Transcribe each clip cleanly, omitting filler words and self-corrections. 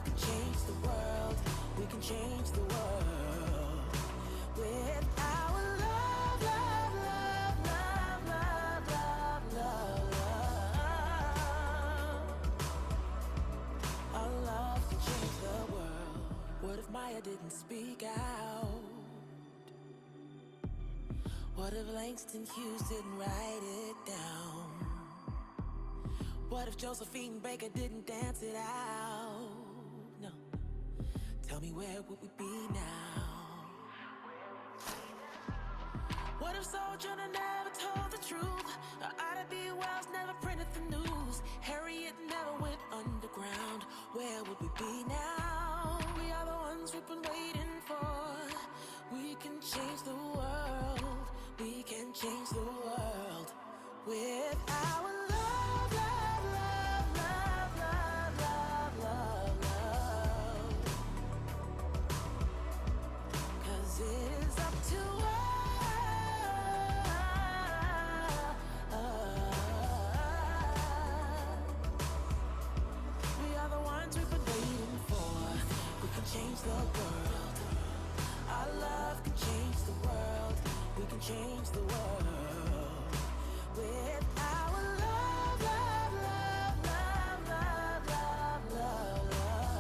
love can change the world. We can change the world with our love, love, love, love, love, love, love, love. Our love can change the world. What if Maya didn't speak out? What if Langston Hughes didn't write it down? What if Josephine Baker didn't dance it out? No. Tell me, where would we be now? What if Sojourner never told the truth? Or Ida B. Wells never printed the news? Harriet never went underground. Where would we be now? We are the ones we've been waiting for. We can change the world. We can change the world with our love, love, love, love, love, love, love, love. 'Cause it is up to us. We are the ones we've been waiting for. We can change the world. Our love can change the world. We can change the world with our love, love, love, love, love, love, love, love.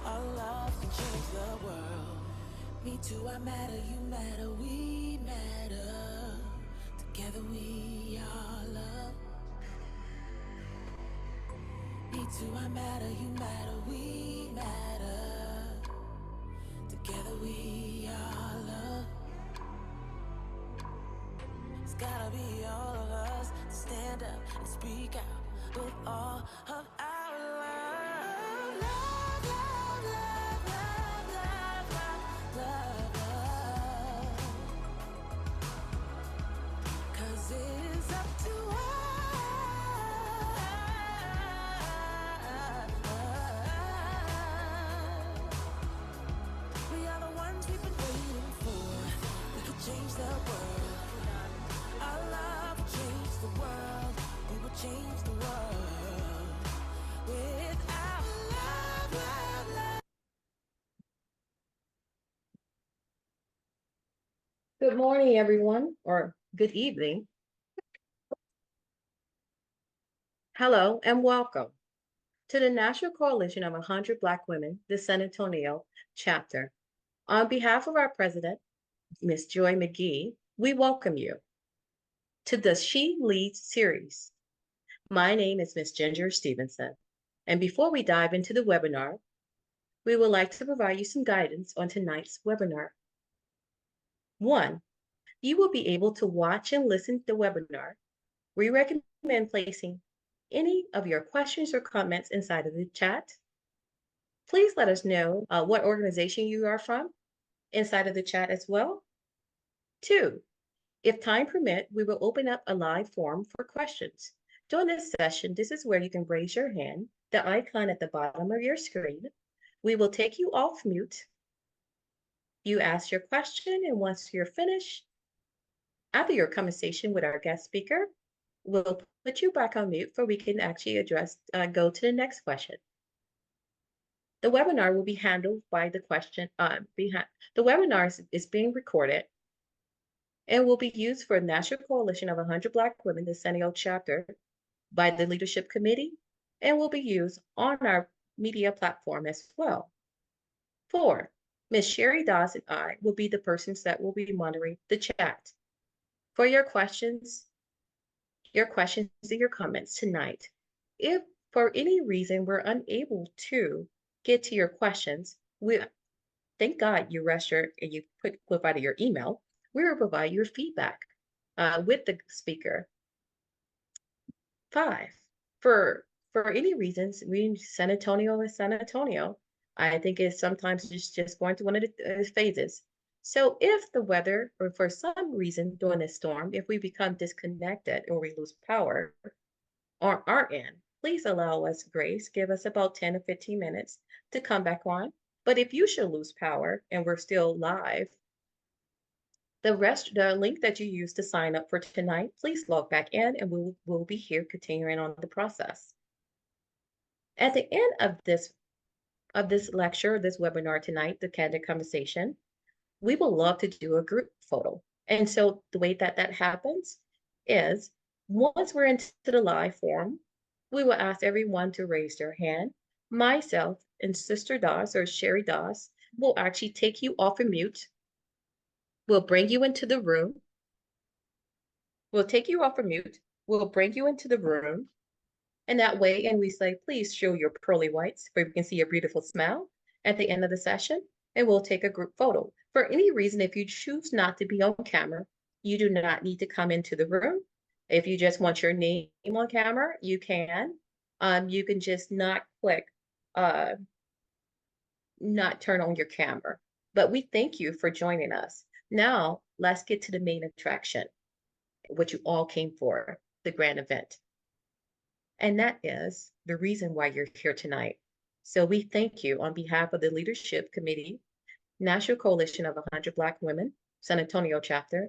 Our love can change the world. Me too, I matter, you matter, we matter. Together we are love. Me too, I matter, you matter, we matter. Together we are love. It's gotta be all of us to stand up and speak out with all of our love. Love, love, love, love, love, love, love, love. 'Cause it's up to us. We are the ones we've been waiting for. We could change the world. Our love will change the world. We will change the world with our love, love, love. Good morning, everyone, or good evening. Hello and welcome to the National Coalition of 100 Black Women, the San Antonio chapter. On behalf of our president, Ms. Joy McGee, we welcome you to the She Leads series. My name is Ms. Ginger Stevenson, and before we dive into the webinar, we would like to provide you some guidance on tonight's webinar. 1, you will be able to watch and listen to the webinar. We recommend placing any of your questions or comments inside of the chat. Please let us know what organization you are from inside of the chat as well. 2, if time permit, we will open up a live forum for questions. During this session, this is where you can raise your hand, the icon at the bottom of your screen. We will take you off mute. You ask your question, and once you're finished, after your conversation with our guest speaker, we'll put you back on mute so we can actually go to the next question. The webinar will be handled by the webinar is being recorded and will be used for a National Coalition of 100 Black Women, the San Antonio chapter, by the Leadership Committee, and will be used on our media platform as well. 4, Ms. Sherry Dawes and I will be the persons that will be monitoring the chat. For your questions and your comments tonight, if for any reason we're unable to get to your questions, thank God you provided your email. We will provide your feedback with the speaker. 5, for any reasons, San Antonio is San Antonio. I think it's sometimes just going through one of the phases. So if the weather, or for some reason during this storm, if we become disconnected or we lose power on our end, please allow us grace. Give us about 10 to 15 minutes to come back on. But if you should lose power and we're still live, the link that you used to sign up for tonight, please log back in and we'll be here continuing on the process. At the end of this lecture, this webinar tonight, the Candid Conversation, we will love to do a group photo. And so the way that that happens is once we're into the live forum, we will ask everyone to raise their hand. Myself and Sister Doss or Sherry Doss will actually take you off of mute. We'll bring you into the room. We'll take you off of mute. We'll bring you into the room. And that way, and we say, please show your pearly whites where we can see your beautiful smile at the end of the session, and we'll take a group photo. For any reason, if you choose not to be on camera, you do not need to come into the room. If you just want your name on camera, you can. You can just not click, not turn on your camera. But we thank you for joining us. Now, let's get to the main attraction, what you all came for, the grand event. And that is the reason why you're here tonight. So we thank you on behalf of the Leadership Committee, National Coalition of 100 Black Women, San Antonio chapter,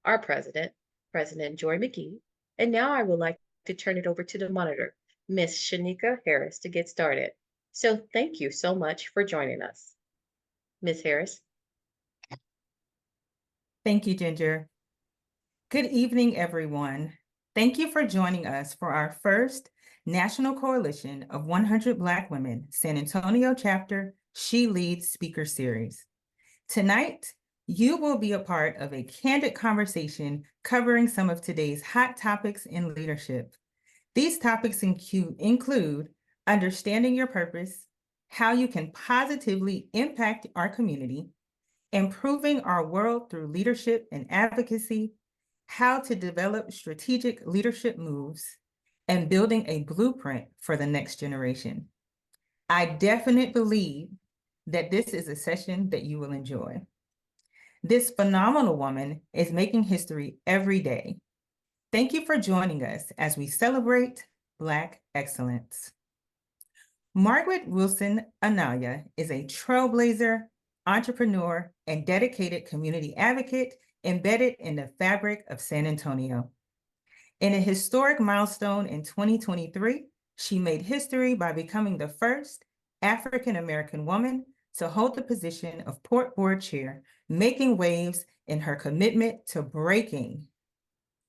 our president, President Joy McGee. And now I would like to turn it over to the monitor, Miss Shanika Harris, to get started. So thank you so much for joining us. Miss Harris. Thank you, Ginger. Good evening, everyone. Thank you for joining us for our first National Coalition of 100 Black Women, San Antonio chapter, SheLeads speaker series. Tonight, you will be a part of a candid conversation covering some of today's hot topics in leadership. These topics include understanding your purpose, how you can positively impact our community, improving our world through leadership and advocacy, how to develop strategic leadership moves, and building a blueprint for the next generation. I definitely believe that this is a session that you will enjoy. This phenomenal woman is making history every day. Thank you for joining us as we celebrate Black excellence. Margaret Wilson-Anaglia is a trailblazer, entrepreneur, and dedicated community advocate embedded in the fabric of San Antonio. In a historic milestone in 2023, she made history by becoming the first African-American woman to hold the position of Port Board Chair, making waves in her commitment to breaking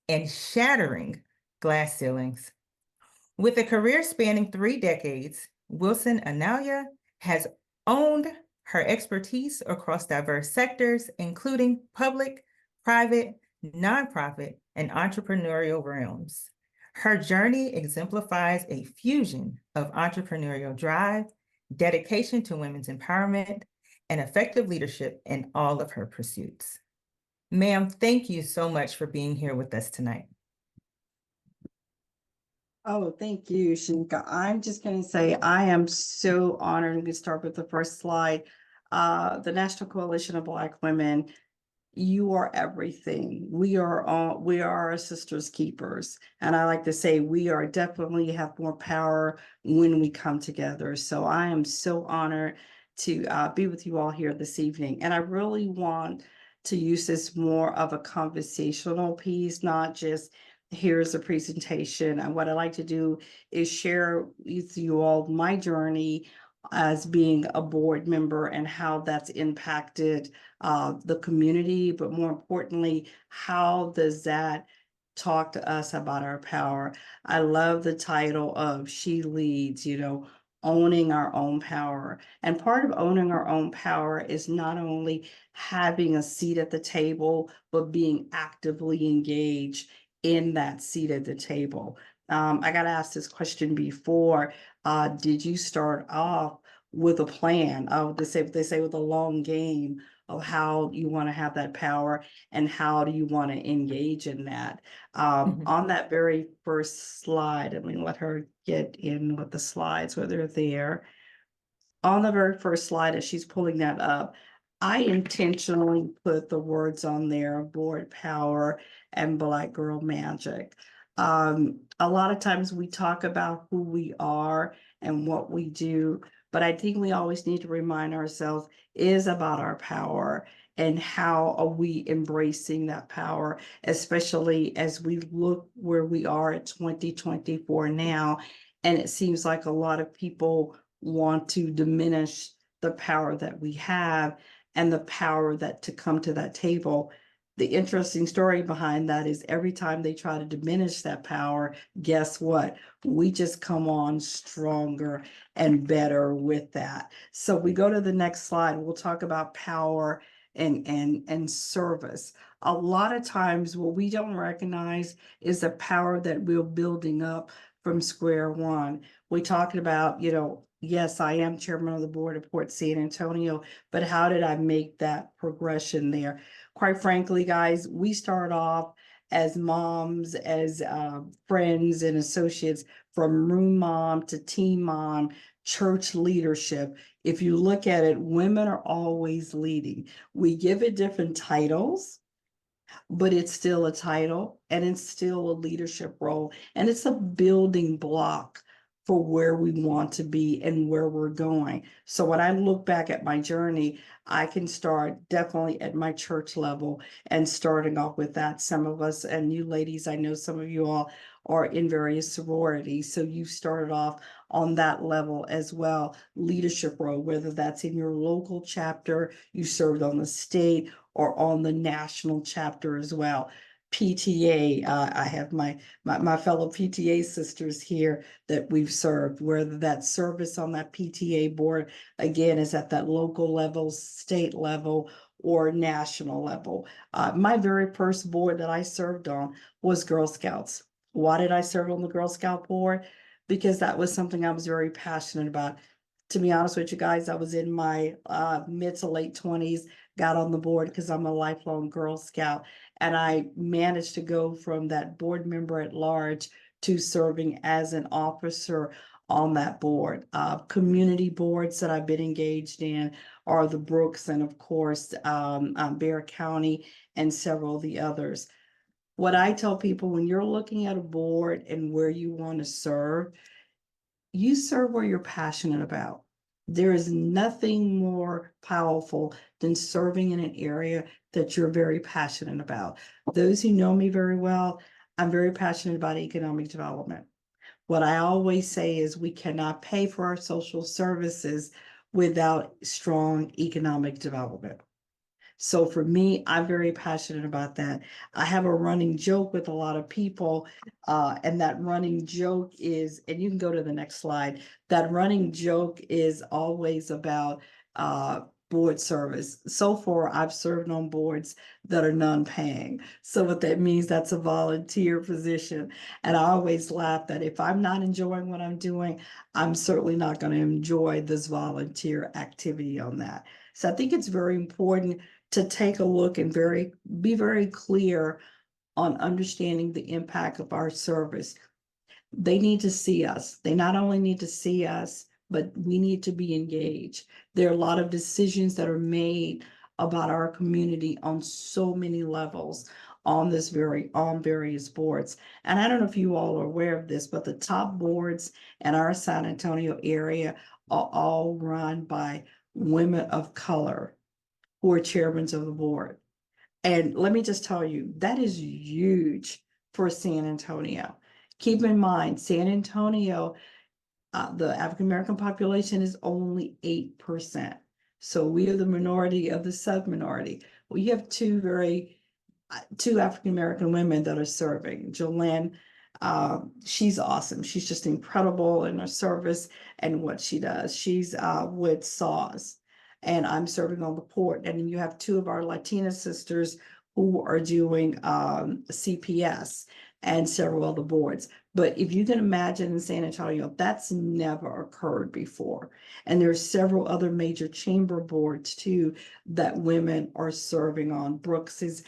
and shattering glass ceilings. With a career spanning 3 decades, Wilson-Anaglia has owned her expertise across diverse sectors, including public, private, nonprofit, and entrepreneurial realms. Her journey exemplifies a fusion of entrepreneurial drive, dedication to women's empowerment, and effective leadership in all of her pursuits. Ma'am, thank you so much for being here with us tonight. Oh, thank you, Shinka. I'm just going to say I am so honored. I'm going to start with the first slide. The National Coalition of Black Women, you are everything. We are our sisters keepers. And I like to say we are definitely have more power when we come together. So I am so honored to be with you all here this evening. And I really want to use this more of a conversational piece, not just here's a presentation. And what I like to do is share with you all my journey as being a board member and how that's impacted the community, but more importantly, how does that talk to us about our power? I love the title of She Leads, owning our own power. And part of owning our own power is not only having a seat at the table, but being actively engaged in that seat at the table. I got asked this question before. Did you start off with a plan of they say with a long game of how you want to have that power and how do you want to engage in that? On that very first slide, I mean, let her get in with the slides where they're there. On the very first slide, as she's pulling that up, I intentionally put the words on there, board power and Black girl magic. A lot of times we talk about who we are and what we do, but I think we always need to remind ourselves is about our power and how are we embracing that power, especially as we look where we are at 2024 now And it seems like a lot of people want to diminish the power that we have and the power that to come to that table. The interesting story behind that is every time they try to diminish that power, guess what? We just come on stronger and better with that. So we go to the next slide. We'll talk about power and service. A lot of times what we don't recognize is the power that we're building up from square one. We're talking about, yes, I am chairman of the board of Port San Antonio, but how did I make that progression there? Quite frankly, guys, we start off as moms, as friends and associates, from room mom to team mom, church leadership. If you look at it, women are always leading. We give it different titles, but it's still a title and it's still a leadership role. And it's a building block for where we want to be and where we're going. So when I look back at my journey, I can start definitely at my church level and starting off with that. Some of us, and you ladies, I know some of you all are in various sororities. So you started off on that level as well, leadership role, whether that's in your local chapter, you served on the state or on the national chapter as well. PTA, I have my fellow PTA sisters here that we've served, whether that service on that PTA board, again, is at that local level, state level, or national level. My very first board that I served on was Girl Scouts. Why did I serve on the Girl Scout board? Because that was something I was very passionate about. To be honest with you guys, I was in my mid to late 20s, got on the board because I'm a lifelong Girl Scout. And I managed to go from that board member at large to serving as an officer on that board. Community boards that I've been engaged in are the Brooks and of course Bear County and several of the others. What I tell people, when you're looking at a board and where you want to serve, you serve where you're passionate about. There is nothing more powerful than serving in an area that you're very passionate about. Those who know me very well, I'm very passionate about economic development. What I always say is we cannot pay for our social services without strong economic development. So for me, I'm very passionate about that. I have a running joke with a lot of people, and that running joke is, and you can go to the next slide, that running joke is always about board service. So far, I've served on boards that are non-paying. So what that means, that's a volunteer position. And I always laugh that if I'm not enjoying what I'm doing, I'm certainly not going to enjoy this volunteer activity on that. So I think it's very important to take a look and be very clear on understanding the impact of our service. They need to see us. They not only need to see us, but we need to be engaged. There are a lot of decisions that are made about our community on so many levels on various boards. And I don't know if you all are aware of this, but the top boards in our San Antonio area are all run by women of color who are chairmen of the board. And let me just tell you, that is huge for San Antonio. Keep in mind, San Antonio, the African-American population is only 8%. So we are the minority of the sub-minority. We have two African-American women that are serving. Jolene, she's awesome. She's just incredible in her service and what she does. She's with SAWS. And I'm serving on the port. And then you have two of our Latina sisters who are doing CPS and several other boards. But if you can imagine in San Antonio, that's never occurred before. And there's several other major chamber boards too that women are serving on. Brooks is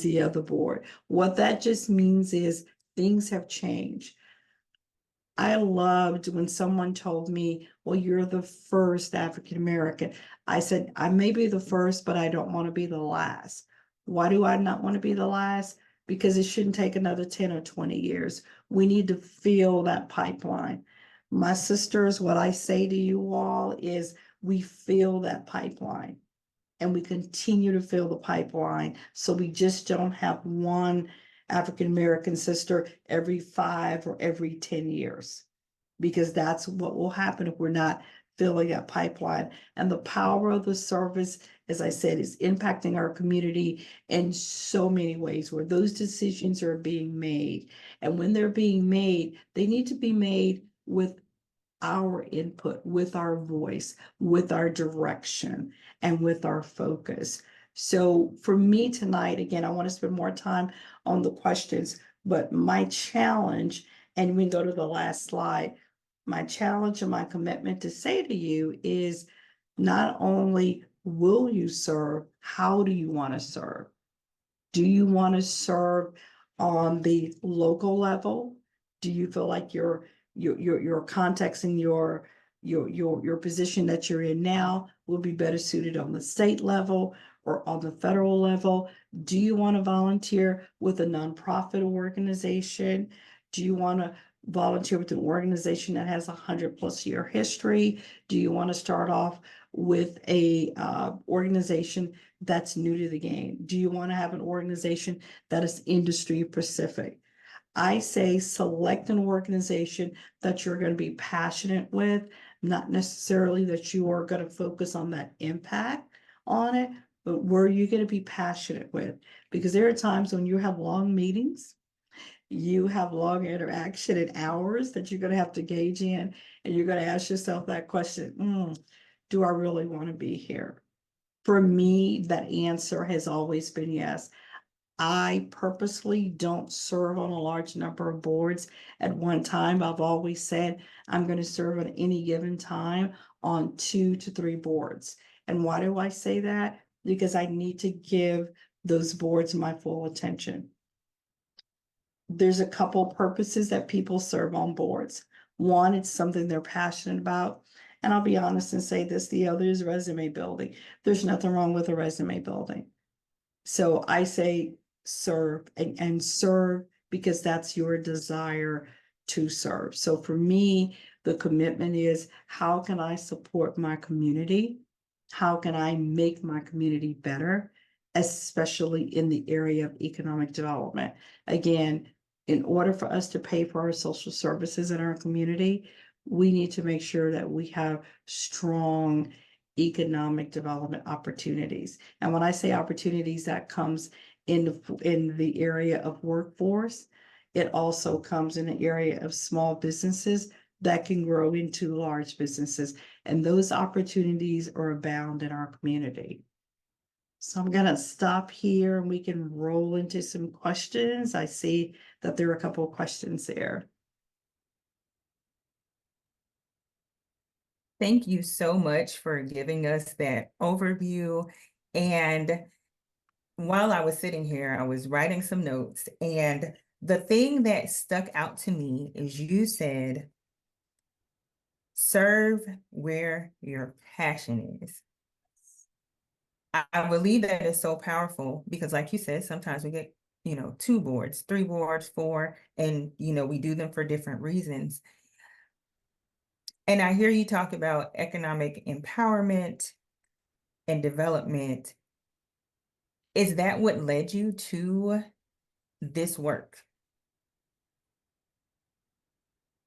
the other board. What that just means is things have changed. I loved when someone told me, well, you're the first African American. I said, I may be the first, but I don't want to be the last. Why do I not want to be the last? Because it shouldn't take another 10 or 20 years. We need to fill that pipeline. My sisters, what I say to you all is we fill that pipeline and we continue to fill the pipeline. So we just don't have one African American sister every 5 or every 10 years. because that's what will happen if we're not filling that pipeline. And the power of the service, as I said, is impacting our community in so many ways where those decisions are being made. And when they're being made, they need to be made with our input, with our voice, with our direction, and with our focus. So for me tonight, again, I want to spend more time on the questions, but my challenge, and we can go to the last slide, my challenge and my commitment to say to you is not only will you serve, how do you want to serve? Do you want to serve on the local level? Do you feel like your context and your position that you're in now will be better suited on the state level or on the federal level? Do you want to volunteer with a nonprofit organization? Do you want to volunteer with an organization that has 100+ year history? Do you want to start off with a organization that's new to the game? Do you want to have an organization that is industry specific? I say select an organization that you're going to be passionate with, not necessarily that you are going to focus on that impact on it, but where you're going to be passionate with. Because there are times when you have long meetings, you have long interaction and hours that you're going to have to gauge in, and you're going to ask yourself that question, do I really want to be here? For me, that answer has always been yes. I purposely don't serve on a large number of boards at one time. I've always said I'm going to serve at any given time on 2 to 3 boards. And why do I say that? Because I need to give those boards my full attention. There's a couple purposes that people serve on boards. One, it's something they're passionate about. And I'll be honest and say this, the other is resume building. There's nothing wrong with a resume building. So I say serve and serve because that's your desire to serve. So for me, the commitment is how can I support my community? How can I make my community better, especially in the area of economic development? Again, in order for us to pay for our social services in our community, we need to make sure that we have strong economic development opportunities. And when I say opportunities, that comes in the area of workforce. It also comes in the area of small businesses that can grow into large businesses. And those opportunities are abound in our community. So I'm going to stop here and we can roll into some questions. I see that there are a couple of questions there. Thank you so much for giving us that overview. And while I was sitting here, I was writing some notes, and the thing that stuck out to me is you said, serve where your passion is. I believe that is so powerful because, like you said, sometimes we get, 2 boards, 3 boards, 4, and, we do them for different reasons. And I hear you talk about economic empowerment and development. Is that what led you to this work?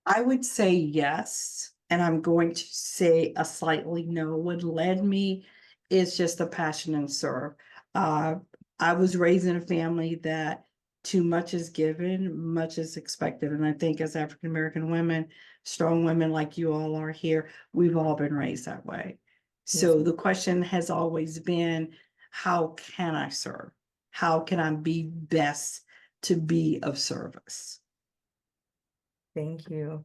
I would say yes, and I'm going to say a slightly no. What led me is just a passion and serve. I was raised in a family that too much is given, much is expected. And I think as African American women, strong women like you all are here, we've all been raised that way. So the question has always been, how can I serve? How can I be best to be of service? Thank you.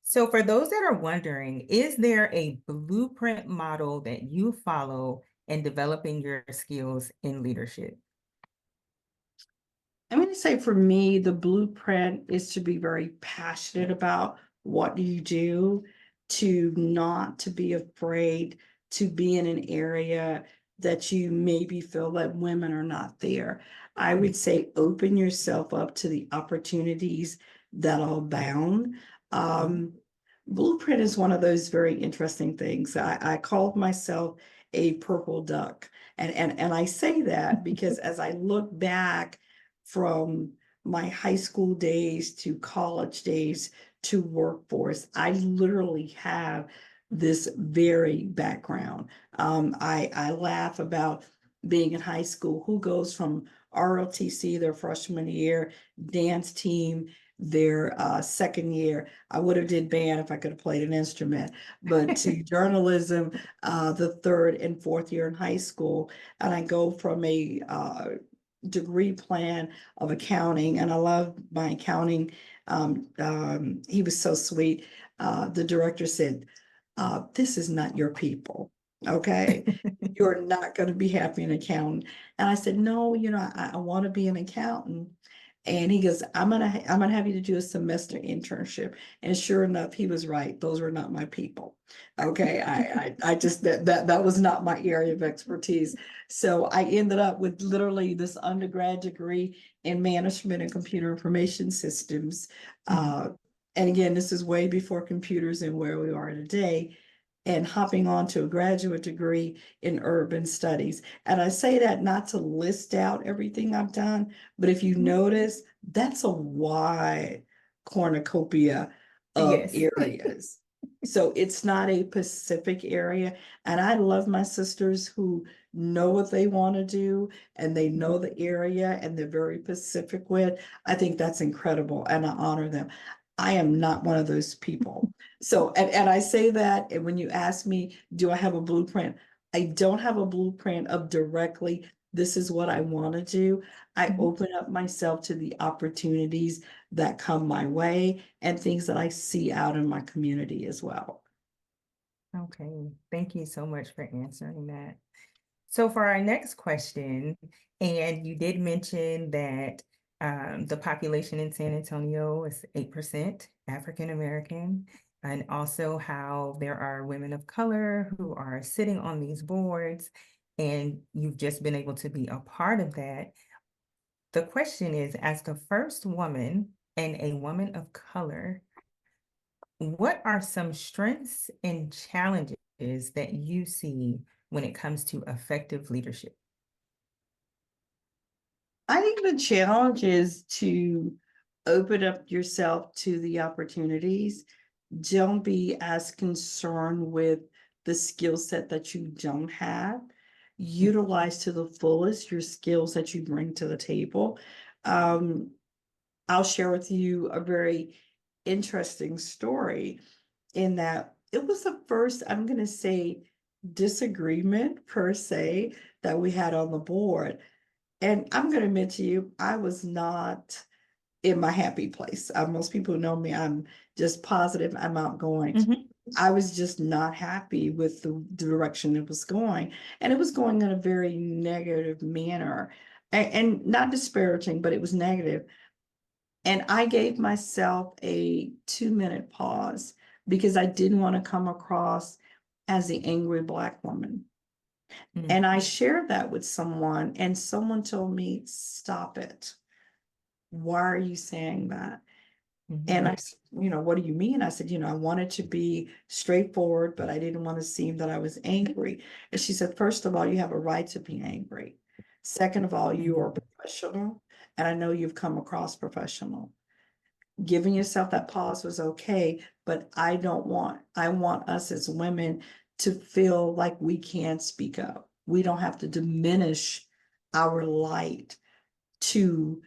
So for those that are wondering, is there a blueprint model that you follow in developing your skills in leadership? I'm going to say for me, the blueprint is to be very passionate about what you do, to not to be afraid to be in an area that you maybe feel that women are not there. I would say open yourself up to the opportunities that are abound. Blueprint is one of those very interesting things. I called myself a purple duck. And I say that because as I look back from my high school days to college days to workforce. I literally have this very background. I laugh about being in high school. Who goes from ROTC their freshman year, dance team their second year? I would have did band if I could have played an instrument, but to journalism the third and fourth year in high school. And I go from a degree plan of accounting, and I love my accounting. He was so sweet. The director said, this is not your people. Okay. You're not going to be happy in accounting. And I said, no, I want to be an accountant. And he goes, I'm gonna have you to do a semester internship. And sure enough, he was right. Those were not my people. Okay. I just that was not my area of expertise. So I ended up with literally this undergrad degree in management and computer information systems. And again, this is way before computers and where we are today, and hopping on to a graduate degree in urban studies. And I say that not to list out everything I've done, but if you notice, that's a wide cornucopia of Yes. areas. So it's not a Pacific area. And I love my sisters who know what they want to do and they know the area and they're very Pacific with. I think that's incredible and I honor them. I am not one of those people. So, and I say that, and when you ask me, do I have a blueprint? I don't have a blueprint of directly, this is what I want to do. I open up myself to the opportunities that come my way and things that I see out in my community as well. Okay, thank you so much for answering that. So for our next question, and you did mention that the population in San Antonio is 8% African American, and also how there are women of color who are sitting on these boards, and you've just been able to be a part of that. The question is, as the first woman and a woman of color, what are some strengths and challenges that you see when it comes to effective leadership? I think the challenge is to open up yourself to the opportunities. Don't be as concerned with the skill set that you don't have. Utilize to the fullest your skills that you bring to the table. I'll share with you a very interesting story in that it was the first, I'm going to say, disagreement per se that we had on the board. And I'm going to admit to you, I was not in my happy place. Most people know me, I'm just positive, I'm outgoing. I was just not happy with the direction it was going. And it was going in a very negative manner and not disparaging, but it was negative. And I gave myself a 2-minute pause because I didn't want to come across as the angry Black woman. And I shared that with someone, and someone told me, stop it. Why are you saying that? And I said, what do you mean? I said, I wanted to be straightforward, but I didn't want to seem that I was angry. And she said, first of all, you have a right to be angry. Second of all, you are professional, and I know you've come across professional. Giving yourself that pause was okay, but I want us as women to feel like we can speak up. We don't have to diminish our light to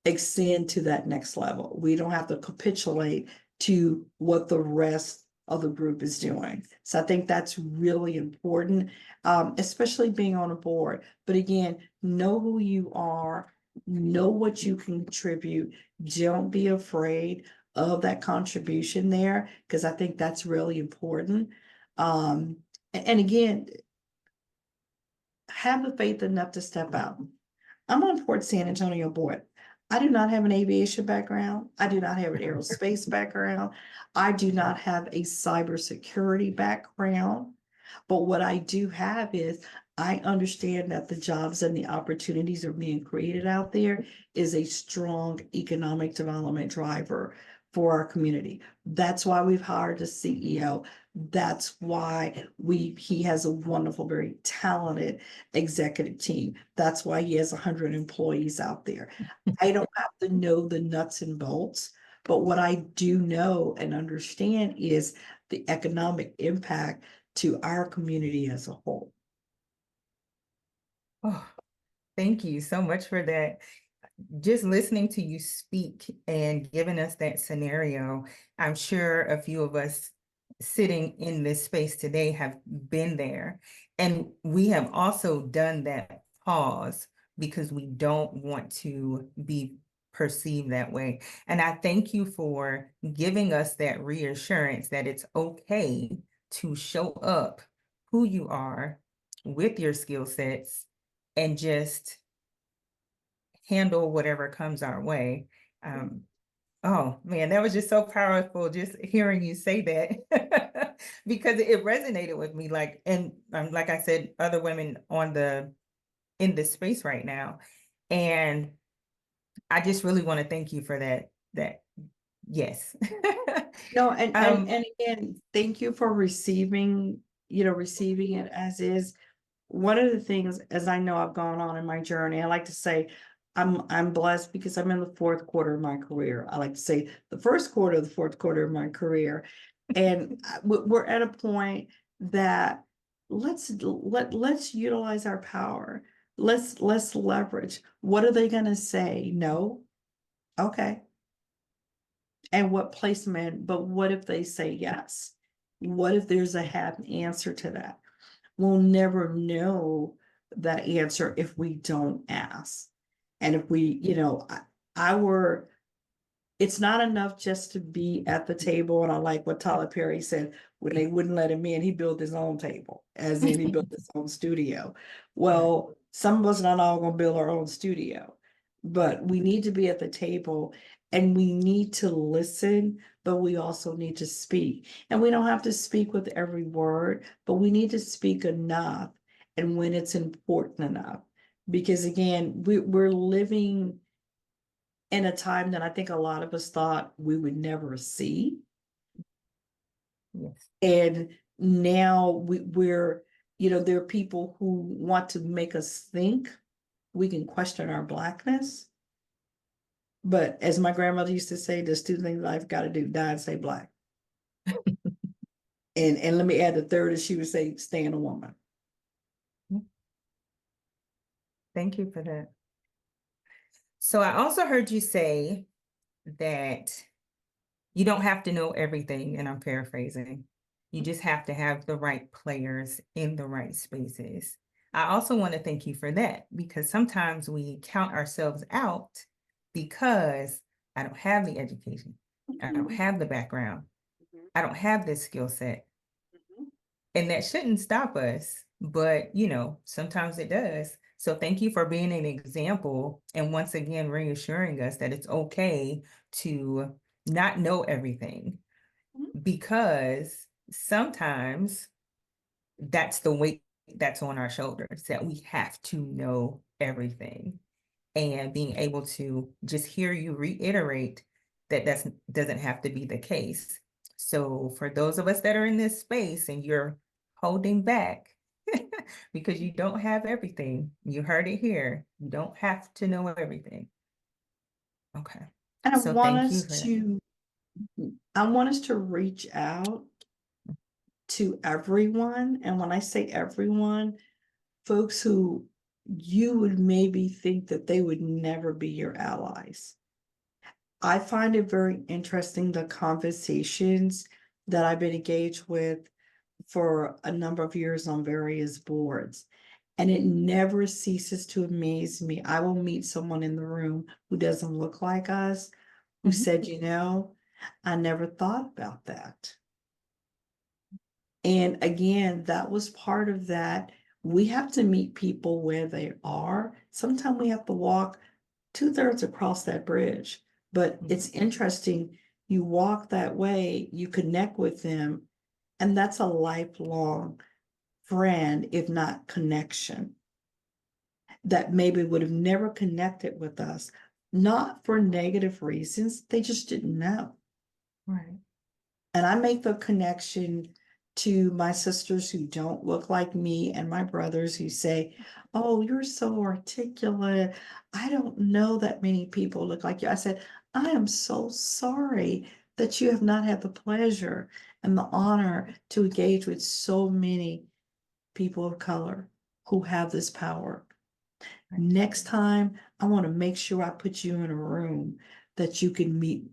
extend to that next level. We don't have to capitulate to what the rest of the group is doing. So I think that's really important, especially being on a board. But again, know who you are, know what you can contribute. Don't be afraid of that contribution there, because I think that's really important. And again, have the faith enough to step out. I'm on Port San Antonio board. I do not have an aviation background. I do not have an aerospace background. I do not have a cybersecurity background. But what I do have is I understand that the jobs and the opportunities are being created out there is a strong economic development driver for our community. That's why we've hired a CEO. That's why he has a wonderful, very talented executive team. That's why he has 100 employees out there. I don't have to know the nuts and bolts, but what I do know and understand is the economic impact to our community as a whole. Oh, thank you so much for that. Just listening to you speak and giving us that scenario, I'm sure a few of us sitting in this space today have been there. And we have also done that pause because we don't want to be perceived that way. And I thank you for giving us that reassurance that it's okay to show up who you are with your skill sets and just handle whatever comes our way. Oh man, that was just so powerful just hearing you say that because it resonated with me. Like, and like I said, other women in this space right now. And I just really want to thank you for that. Yes. No, and again, thank you for receiving it as is. One of the things, as I know I've gone on in my journey, I like to say I'm blessed because I'm in the fourth quarter of my career. I like to say the first quarter of the fourth quarter of my career. And we're at a point that let's utilize our power. Let's leverage. What are they gonna say? No? Okay. And what placement, but what if they say yes? What if there's a had answer to that? We'll never know that answer if we don't ask. And if we, it's not enough just to be at the table. And I like what Tyler Perry said, when they wouldn't let him in, he built his own table, as in he built his own studio. Well, some of us not all gonna build our own studio, but we need to be at the table and we need to listen, but we also need to speak. And we don't have to speak with every word, but we need to speak enough and when it's important enough. Because again, we're living in a time that I think a lot of us thought we would never see. Yes. And now we're, there are people who want to make us think we can question our Blackness. But as my grandmother used to say, there's two things I've got to do: die and stay Black. and let me add the third, as she would say, staying a woman. Thank you for that. So I also heard you say that you don't have to know everything, and I'm paraphrasing. You just have to have the right players in the right spaces. I also want to thank you for that, because sometimes we count ourselves out because I don't have the education, I don't have the background, I don't have this skill set. And that shouldn't stop us, but sometimes it does. So thank you for being an example and once again reassuring us that it's okay to not know everything, because sometimes that's the weight that's on our shoulders, that we have to know everything. And being able to just hear you reiterate that doesn't have to be the case. So for those of us that are in this space and you're holding back because you don't have everything, you heard it here. You don't have to know everything. Okay. And I So want thank you us for that. I want us to reach out to everyone. And when I say everyone, folks who you would maybe think that they would never be your allies. I find it very interesting, the conversations that I've been engaged with for a number of years on various boards. And it never ceases to amaze me. I will meet someone in the room who doesn't look like us, who said, I never thought about that. And again, that was part of that. We have to meet people where they are. Sometimes we have to walk 2/3 across that bridge. But it's interesting, you walk that way, you connect with them, and that's a lifelong friend, if not connection, that maybe would have never connected with us, not for negative reasons, they just didn't know. Right. And I make the connection to my sisters who don't look like me and my brothers who say, "Oh, you're so articulate. I don't know that many people look like you." I said, "I am so sorry that you have not had the pleasure and the honor to engage with so many people of color who have this power. Right. Next time, I want to make sure I put you in a room that you can meet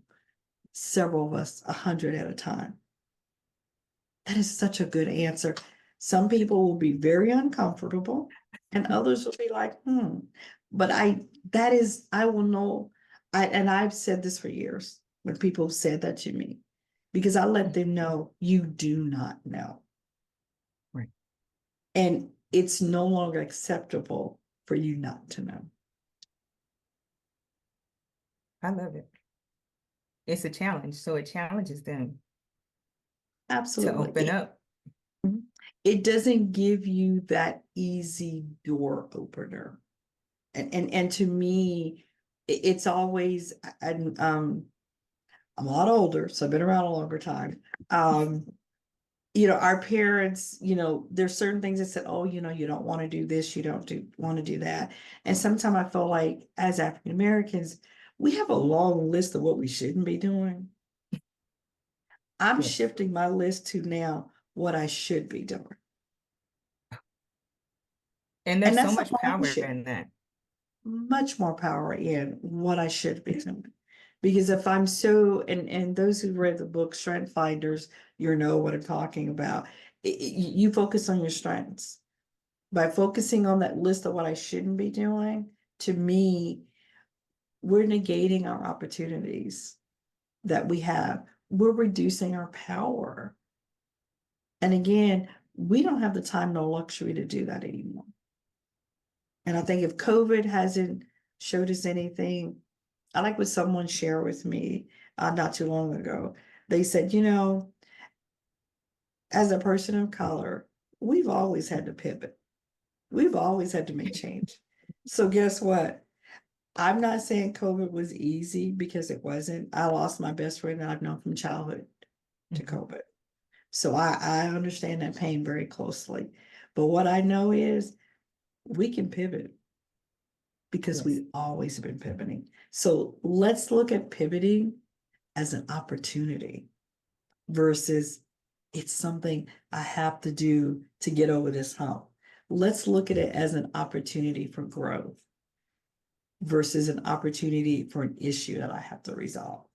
several of us, 100 at a time." That is such a good answer. Some people will be very uncomfortable and others will be like, But I will know, and I've said this for years when people have said that to me, because I let them know you do not know. Right. And it's no longer acceptable for you not to know. I love it. It's a challenge, so it challenges them to Absolutely. open up. It doesn't give you that easy door opener. And to me, it's always, and I'm a lot older, so I've been around a longer time. Our parents, there's certain things that said, "Oh, you don't want to do this, you don't want to do that." And sometimes I feel like as African Americans, we have a long list of what we shouldn't be doing. I'm Yes. shifting my list to now what I should be doing. And And there's so that's much a mind power shift. in that. Much more power in what I should be doing. Because if I'm so, and those who read the book Strength Finders, know what I'm talking about. You focus on your strengths. By focusing on that list of what I shouldn't be doing, to me, we're negating our opportunities that we have. We're reducing our power. And again, we don't have the time nor luxury to do that anymore. And I think if COVID hasn't showed us anything, I like what someone shared with me not too long ago. They said, as a person of color, we've always had to pivot. We've always had to make change. So guess what? I'm not saying COVID was easy, because it wasn't. I lost my best friend that I've known from childhood to COVID. So I understand that pain very closely. But what I know is we can pivot, because Yes. we've always been pivoting. So let's look at pivoting as an opportunity versus it's something I have to do to get over this hump. Let's look at it as an opportunity for growth versus an opportunity for an issue that I have to resolve.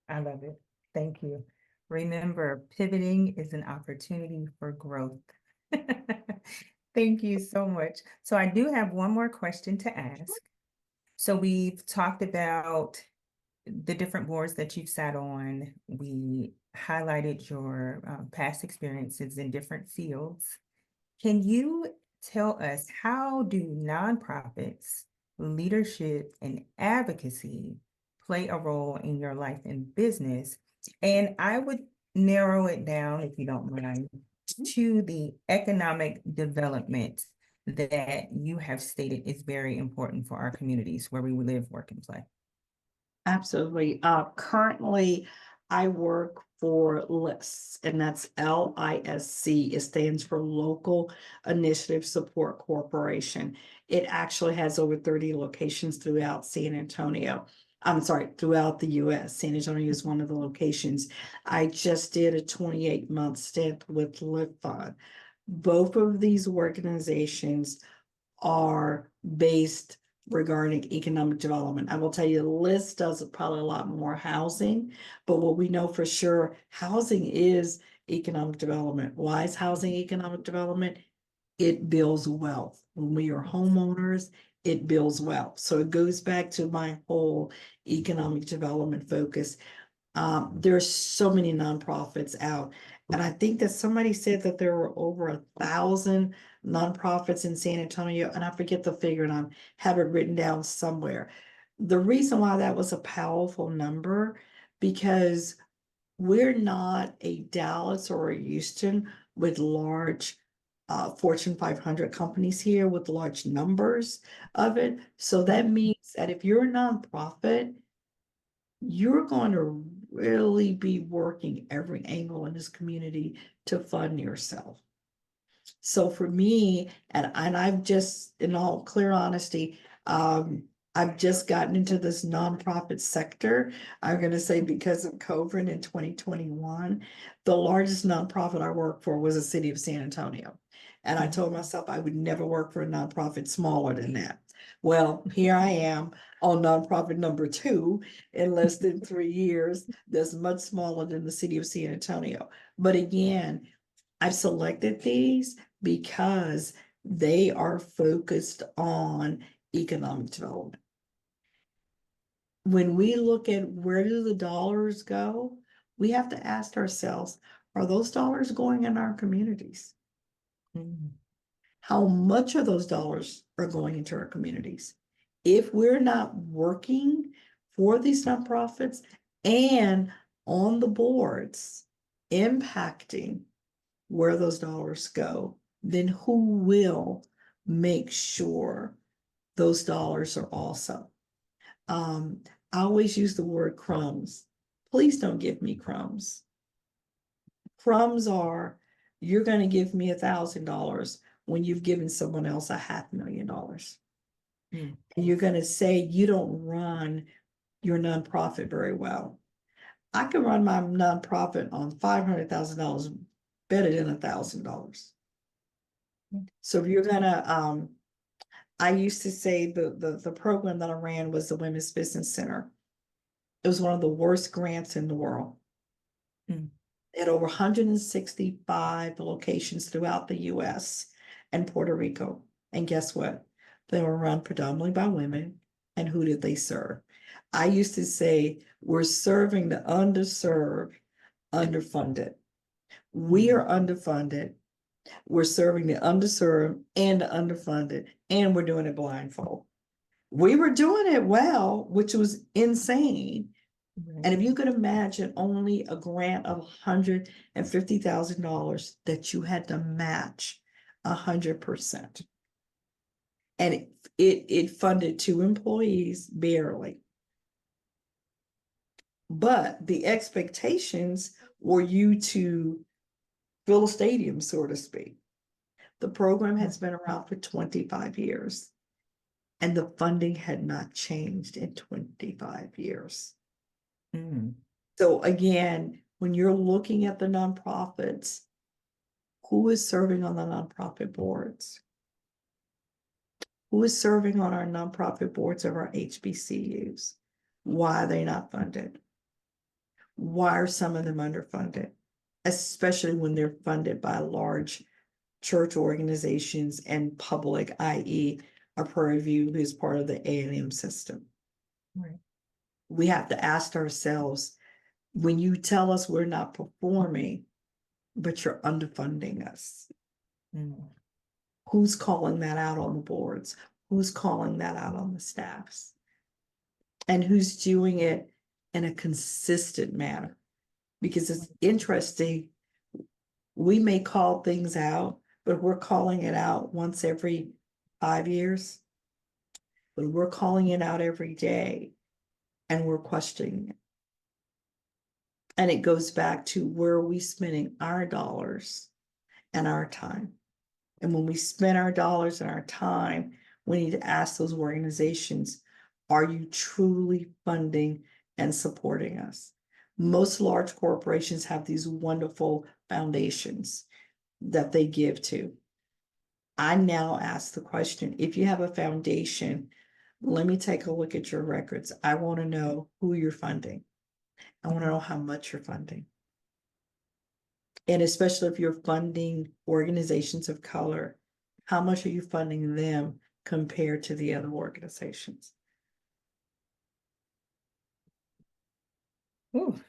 I love it. Thank you. Remember, pivoting is an opportunity for growth. Thank you so much. So I do have one more question to ask. So we've talked about the different boards that you've sat on. We highlighted your past experiences in different fields. Can you tell us, how do nonprofits, leadership, and advocacy play a role in your life and business? And I would narrow it down, if you don't mind, to the economic development that you have stated is very important for our communities where we live, work, and play. Absolutely. Currently, I work for LISC, and that's LISC. It stands for Local Initiative Support Corporation. It actually has over 30 locations throughout San Antonio. I'm sorry, throughout the US. San Antonio is one of the locations. I just did a 28-month stint with LIFA. Both of these organizations are based regarding economic development. I will tell you, the list does probably a lot more housing, but what we know for sure, housing is economic development. Why is housing economic development? It builds wealth. When we are homeowners, it builds wealth. So it goes back to my whole economic development focus. There's so many nonprofits out. And I think that somebody said that there were over 1,000 nonprofits in San Antonio, and I forget the figure, and I have it written down somewhere. The reason why that was a powerful number, because we're not a Dallas or a Houston with large Fortune 500 companies here with large numbers of it. So that means that if you're a nonprofit, you're going to really be working every angle in this community to fund yourself. So for me, and I've just, in all clear honesty, I've just gotten into this nonprofit sector. I'm gonna say because of COVID in 2021, the largest nonprofit I worked for was the city of San Antonio. And I told myself I would never work for a nonprofit smaller than that. Well, here I am on nonprofit number 2 in less than 3 years. That's much smaller than the city of San Antonio. But again, I've selected these because they are focused on economic development. When we look at where do the dollars go, we have to ask ourselves, are those dollars going in our communities? Mm. How much of those dollars are going into our communities? If we're not working for these nonprofits and on the boards impacting where those dollars go, then who will make sure those dollars are also? I always use the word crumbs. Please don't give me crumbs. Crumbs are, you're going to give me $1,000 when you've given someone else $500,000. Mm. And you're going to say you don't run your nonprofit very well. I can run my nonprofit on $500,000 better than $1,000. So if you're gonna, I used to say the program that I ran was the Women's Business Center. It was one of the worst grants in the world. Mm. It had over 165 locations throughout the US and Puerto Rico. And guess what? They were run predominantly by women. And who did they serve? I used to say, we're serving the underserved, underfunded. We are underfunded. We're serving the underserved and the underfunded, and we're doing it blindfold. We were doing it well, which was insane. Right. And if you could imagine only a grant of $150,000 that you had to match 100%. And it funded 2 employees barely. But the expectations were you to fill a stadium, so to speak. The program has been around for 25 years, and the funding had not changed in 25 years. Mm. So again, when you're looking at the nonprofits, who is serving on the nonprofit boards? Who is serving on our nonprofit boards of our HBCUs? Why are they not funded? Why are some of them underfunded? Especially when they're funded by large church organizations and public, i.e. a Prairie View, who's part of the A&M system. Right. We have to ask ourselves, when you tell us we're not performing, but you're underfunding us, Mm. who's calling that out on the boards? Who's calling that out on the staffs? And who's doing it in a consistent manner? Because it's interesting, we may call things out, but we're calling it out once every 5 years. But we're calling it out every day and we're questioning it. And it goes back to, where are we spending our dollars and our time? And when we spend our dollars and our time, we need to ask those organizations, are you truly funding and supporting us? Most large corporations have these wonderful foundations that they give to. I now ask the question, if you have a foundation, let me take a look at your records. I want to know who you're funding. I want to know how much you're funding. And especially if you're funding organizations of color, how much are you funding them compared to the other organizations? Ooh.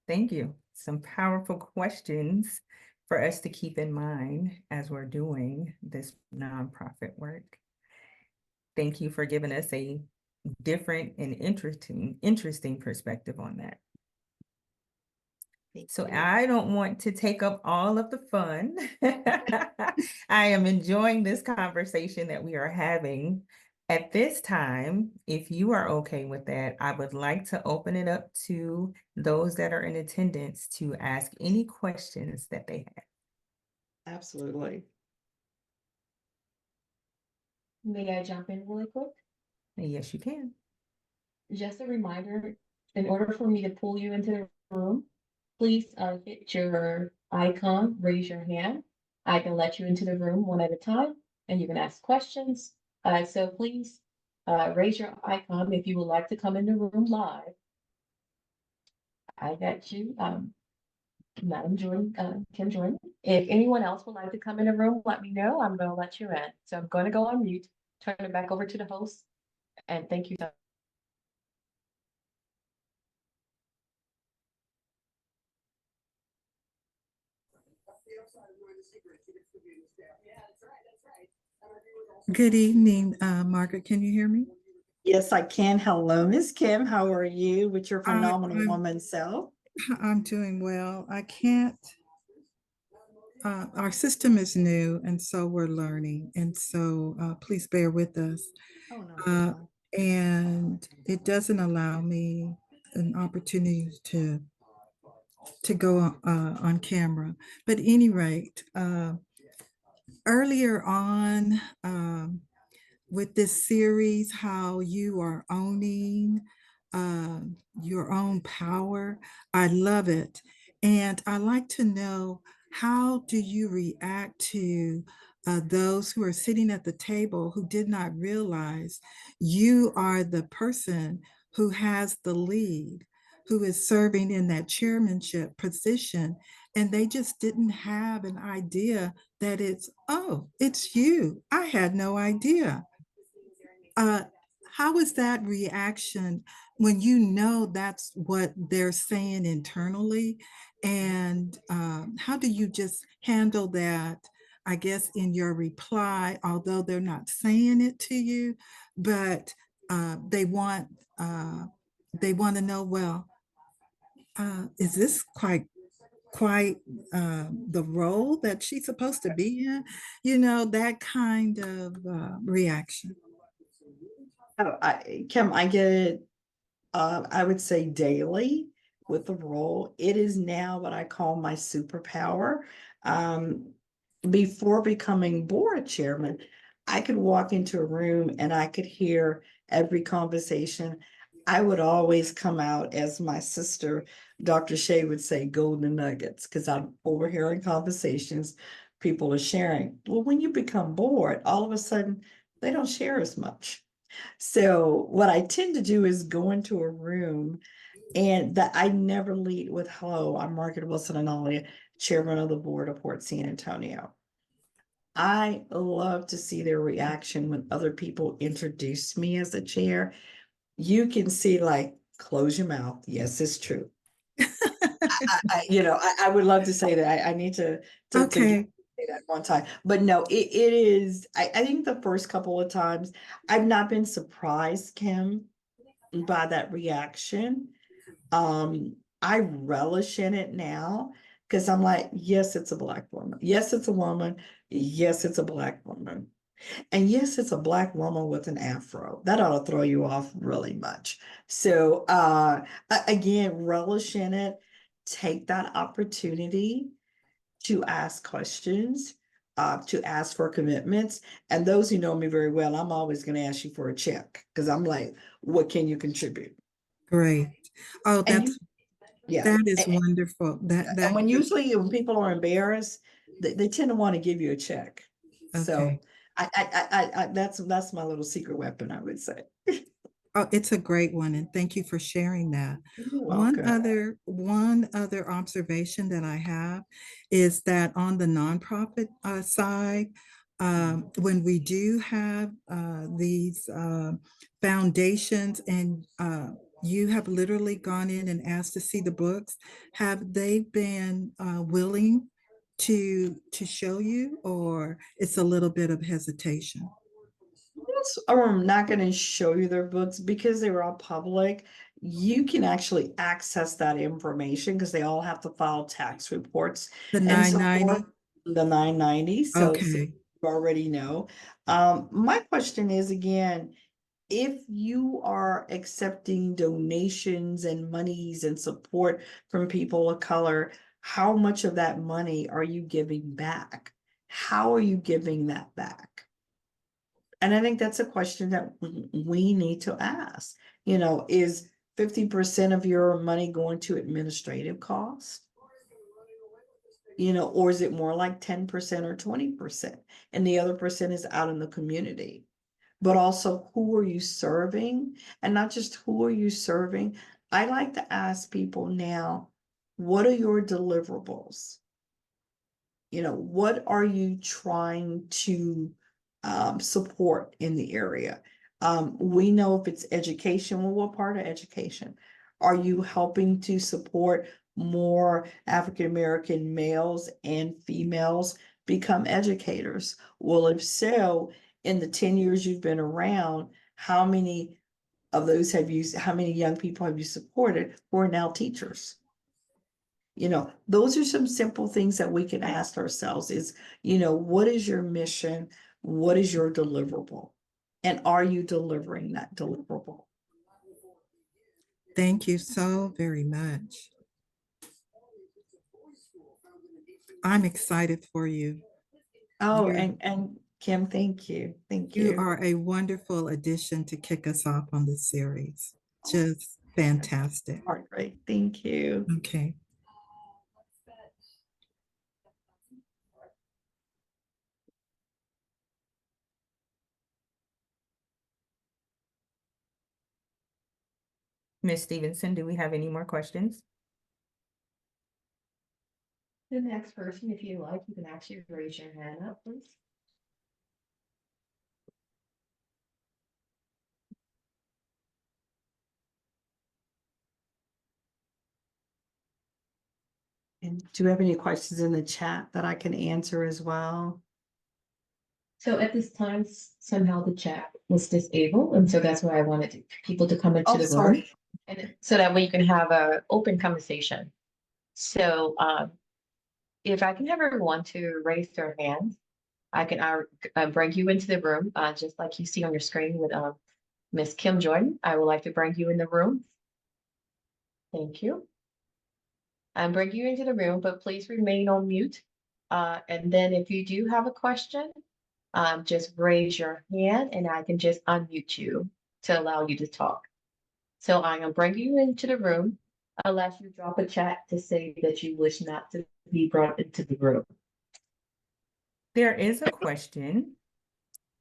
Thank you. Some powerful questions for us to keep in mind as we're doing this nonprofit work. Thank you for giving us a different and interesting perspective on that. So I don't want to take up all of the fun. I am enjoying this conversation that we are having. At this time, if you are okay with that, I would like to open it up to those that are in attendance to ask any questions that they have. Absolutely. May I jump in really quick? Yes, you can. Just a reminder, in order for me to pull you into the room, please hit your icon, raise your hand. I can let you into the room one at a time and you can ask questions. So please raise your icon if you would like to come in the room live. I got you, Madam Jordan, Kim Jordan. If anyone else would like to come in the room, let me know. I'm going to let you in. So I'm going to go on mute, turn it back over to the host, and thank you. Good evening, Margaret. Can you hear me? Yes, I can. Hello, Miss Kim. How are you with your phenomenal I'm, woman self? I'm doing well. I can't, our system is new and so we're learning. And so please bear with us. Oh, no, you're Uh, fine. and it doesn't allow me an opportunity to go on camera. But at any rate, earlier on, with this series, how you are owning uh, your own power. I love it. And I like to know, how do you react to those who are sitting at the table who did not realize you are the person who has the lead, who is serving in that chairmanship position, and they just didn't have an idea that it's, oh, it's you. I had no idea. uh, how is that reaction when you know that's what they're saying internally? And how do you just handle that, I guess, in your reply, although they're not saying it to you, but they want to know, well, is this quite the role that she's supposed to be in? You know, that kind of reaction. Oh, Kim, I get it, I would say daily with the role. It is now what I call my superpower. Um, Before becoming board chairman, I could walk into a room and I could hear every conversation. I would always come out, as my sister, Dr. Shea, would say, golden nuggets, because I'm overhearing conversations people are sharing. Well, when you become bored, all of a sudden they don't share as much. So what I tend to do is go into a room, and that I never lead with hello, I'm Margaret Wilson-Anaglia, chairman of the board of Port San Antonio. I love to see their reaction when other people introduce me as a chair. You can see, like, close your mouth. Yes, it's true. I would love to say that. I need to Okay. say that one time, but no, it is. I think the first couple of times I've not been surprised, Kim, by that reaction. I relish in it now because I'm like, yes, it's a Black woman. Yes, it's a woman. Yes, it's a Black woman. And yes, it's a Black woman with an afro. That ought to throw you off really much. So again, relish in it. Take that opportunity to ask questions, to ask for commitments. And those who know me very well, I'm always going to ask you for a check because I'm like, what can you contribute? Great. Oh, And you, yeah. that is wonderful. And when usually when people are embarrassed, they tend to want to give you a check. Okay. So that's my little secret weapon, I would say. Oh, it's a great one, and thank you for sharing that. You're One welcome. other one other observation that I have is that on the nonprofit side, when we do have these foundations, and you have literally gone in and asked to see the books, have they been willing to show you, or it's a little bit of hesitation? Or I'm not going to show you their books because they were all public. You can actually access that information because they all have to file tax reports The and so 990? forth. The 990. So Okay. already know. My question is again, if you are accepting donations and monies and support from people of color, how much of that money are you giving back? How are you giving that back? And I think that's a question that we need to ask. You know, is 50% of your money going to administrative costs? You know, or is it more like 10% or 20%? And the other percent is out in the community. But also, who are you serving? And not just who are you serving. I like to ask people now, what are your deliverables? You know, what are you trying to support in the area? We know if it's education, well, what part of education? Are you helping to support more African American males and females become educators? Well, if so, in the 10 years you've been around, how many of those how many young people have you supported who are now teachers? You know, those are some simple things that we can ask ourselves is, you know, what is your mission? What is your deliverable? And are you delivering that deliverable? Thank you so very much. I'm excited for you. Oh, You're- and Kim, thank you. Thank You you. are a wonderful addition to kick us off on this series. Just fantastic. Margaret, thank you. Okay. Ms. Stevenson, do we have any more questions? The next person, if you like, you can actually raise your hand up, please. And do you have any questions in the chat that I can answer as well? So at this time, somehow the chat was disabled, and so that's why I wanted people to come into Oh, the room, sorry. and so that way you can have a open conversation. So if I can have everyone to raise their hands, I can bring you into the room, just like you see on your screen with Miss Kim Jordan. I would like to bring you in the room. Thank you. And bring you into the room, but please remain on mute. And then if you do have a question, just raise your hand and I can just unmute you to allow you to talk. So I'm gonna bring you into the room unless you drop a chat to say that you wish not to be brought into the room. There is a question.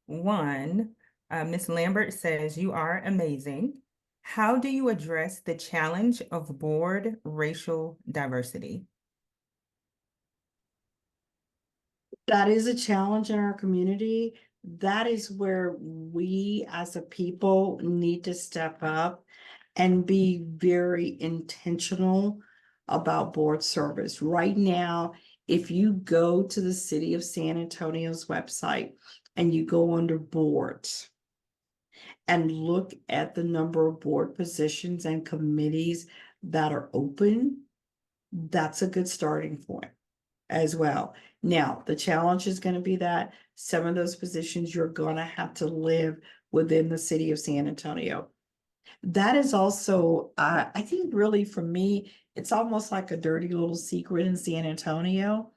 One, Ms. Lambert says, you are amazing. How do you address the challenge of board racial diversity? That is a challenge in our community. That is where we as a people need to step up and be very intentional about board service. Right now, if you go to the city of San Antonio's website and you go under boards and look at the number of board positions and committees that are open, that's a good starting point as well. Now, the challenge is going to be that some of those positions you're going to have to live within the city of San Antonio. That is also, I think really for me, it's almost like a dirty little secret in San Antonio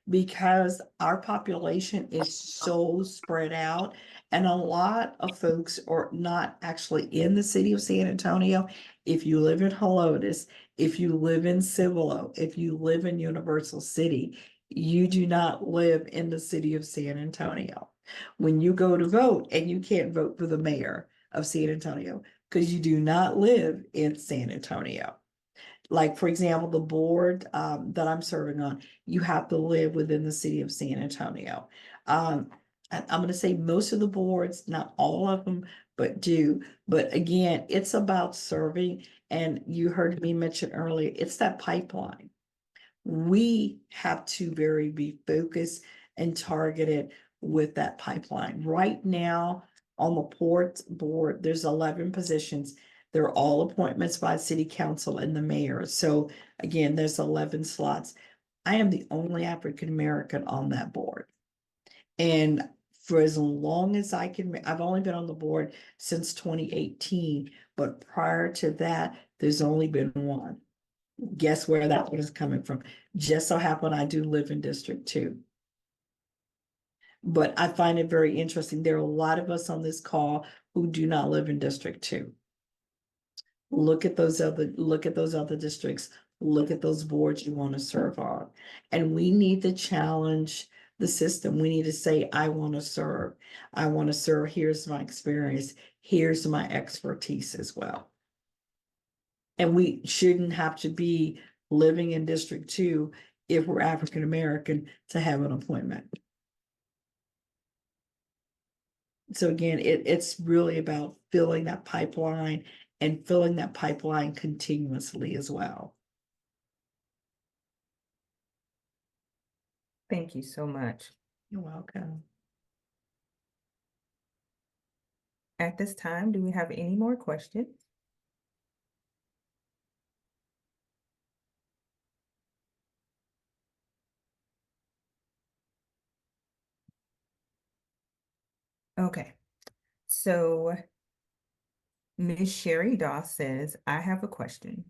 because our population is so spread out and a lot of folks are not actually in the city of San Antonio. If you live in Helotes, if you live in Cibolo, if you live in Universal City, you do not live in the city of San Antonio. When you go to vote and you can't vote for the mayor of San Antonio because you do not live in San Antonio. Like, for example, the board that I'm serving on, you have to live within the city of San Antonio. I'm going to say most of the boards, not all of them, but do. But again, it's about serving. And you heard me mention earlier, it's that pipeline. We have to be focused and targeted with that pipeline. Right now, on the port board, there's 11 positions. They're all appointments by city council and the mayor. So again, there's 11 slots. I am the only African American on that board. And for as long as I can, I've only been on the board since 2018, but prior to that, there's only been one. Guess where that one is coming from? Just so happen I do live in District 2. But I find it very interesting. There are a lot of us on this call who do not live in District 2. Look at those other districts, look at those boards you want to serve on. And we need to challenge the system. We need to say, I want to serve. I want to serve. Here's my experience. Here's my expertise as well. And we shouldn't have to be living in District 2 if we're African American to have an appointment. So again, it's really about filling that pipeline and filling that pipeline continuously as well. Thank you so much. You're welcome. At this time, do we have any more questions? Okay, so Ms. Sherry Doss says, I have a question.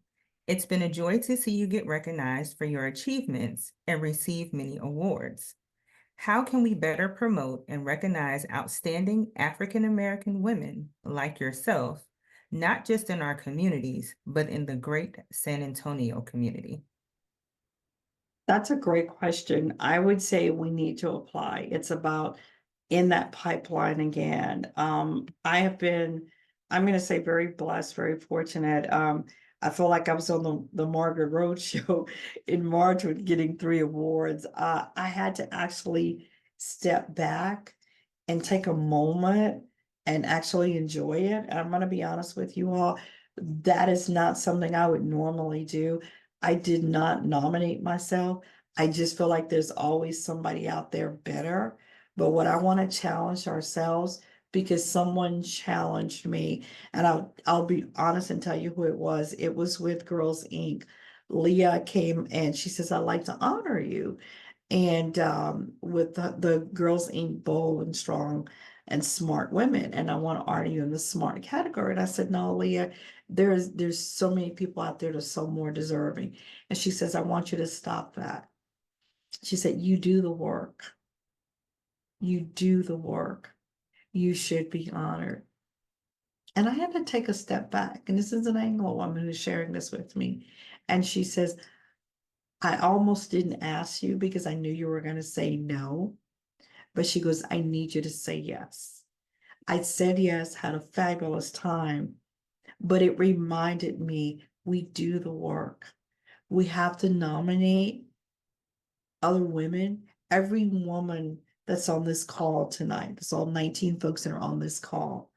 It's been a joy to see you get recognized for your achievements and receive many awards. How can we better promote and recognize outstanding African American women like yourself, not just in our communities, but in the great San Antonio community? That's a great question. I would say we need to apply. It's about in that pipeline again. I have been, I'm going to say very blessed, very fortunate. I feel like I was on the Margaret Road show in March with getting 3 awards. I had to actually step back and take a moment and actually enjoy it. I'm going to be honest with you all. That is not something I would normally do. I did not nominate myself. I just feel like there's always somebody out there better. But what I want to challenge ourselves, because someone challenged me, and I'll be honest and tell you who it was. It was with Girls Inc. Leah came and she says, I'd like to honor you. And with the Girls Inc. Bold and Strong and Smart Women, and I want to honor you in the smart category. And I said, no, Leah, there's so many people out there that's so more deserving. And she says, I want you to stop that. She said, you do the work. You do the work. You should be honored. And I had to take a step back. And this is an Anglo woman who's sharing this with me. And she says, I almost didn't ask you because I knew you were going to say no. But she goes, I need you to say yes. I said yes, had a fabulous time. But it reminded me, we do the work. We have to nominate other women. Every woman that's on this call tonight, it's all 19 folks that are on this call.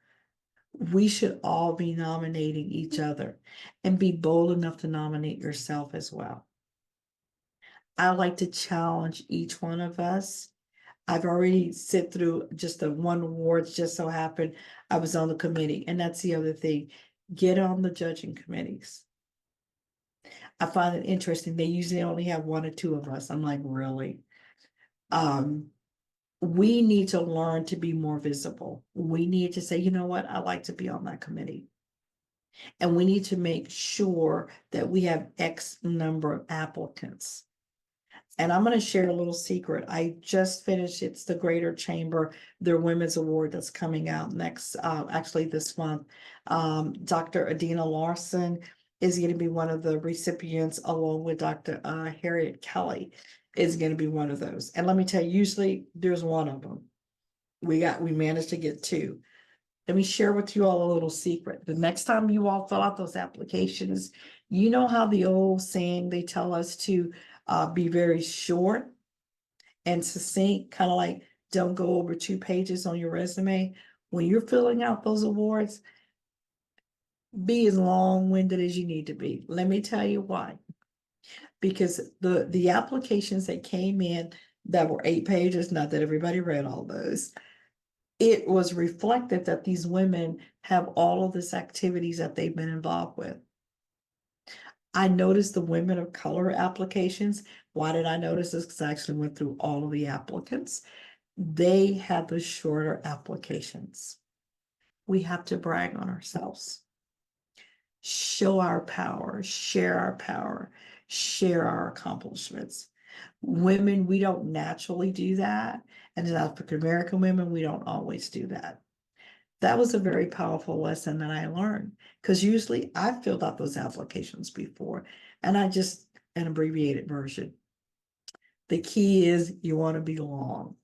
We should all be nominating each other and be bold enough to nominate yourself as well. I like to challenge each one of us. I've already sit through just the one awards, just so happened I was on the committee. And that's the other thing, get on the judging committees. I find it interesting. They usually only have 1 or 2 of us. I'm like, really? We need to learn to be more visible. We need to say, you know what, I like to be on that committee. And we need to make sure that we have X number of applicants. And I'm going to share a little secret. I just finished, it's the Greater Chamber, their Women's Award that's coming out next, actually this month. Dr. Adina Larson is going to be one of the recipients, along with Dr. Harriet Kelly is going to be one of those. And let me tell you, usually there's one of them. We managed to get 2. Let me share with you all a little secret. The next time you all fill out those applications, you know how the old saying they tell us to be very short and succinct, kind of like don't go over 2 pages on your resume. When you're filling out those awards, be as long-winded as you need to be. Let me tell you why. Because the applications that came in that were 8 pages, not that everybody read all those, it was reflected that these women have all of these activities that they've been involved with. I noticed the women of color applications. Why did I notice this? Because I actually went through all of the applicants. They have the shorter applications. We have to brag on ourselves, show our power, share our accomplishments. Women, we don't naturally do that. And as African American women, we don't always do that. That was a very powerful lesson that I learned, because usually I filled out those applications before and I just an abbreviated version. The key is you want to be long,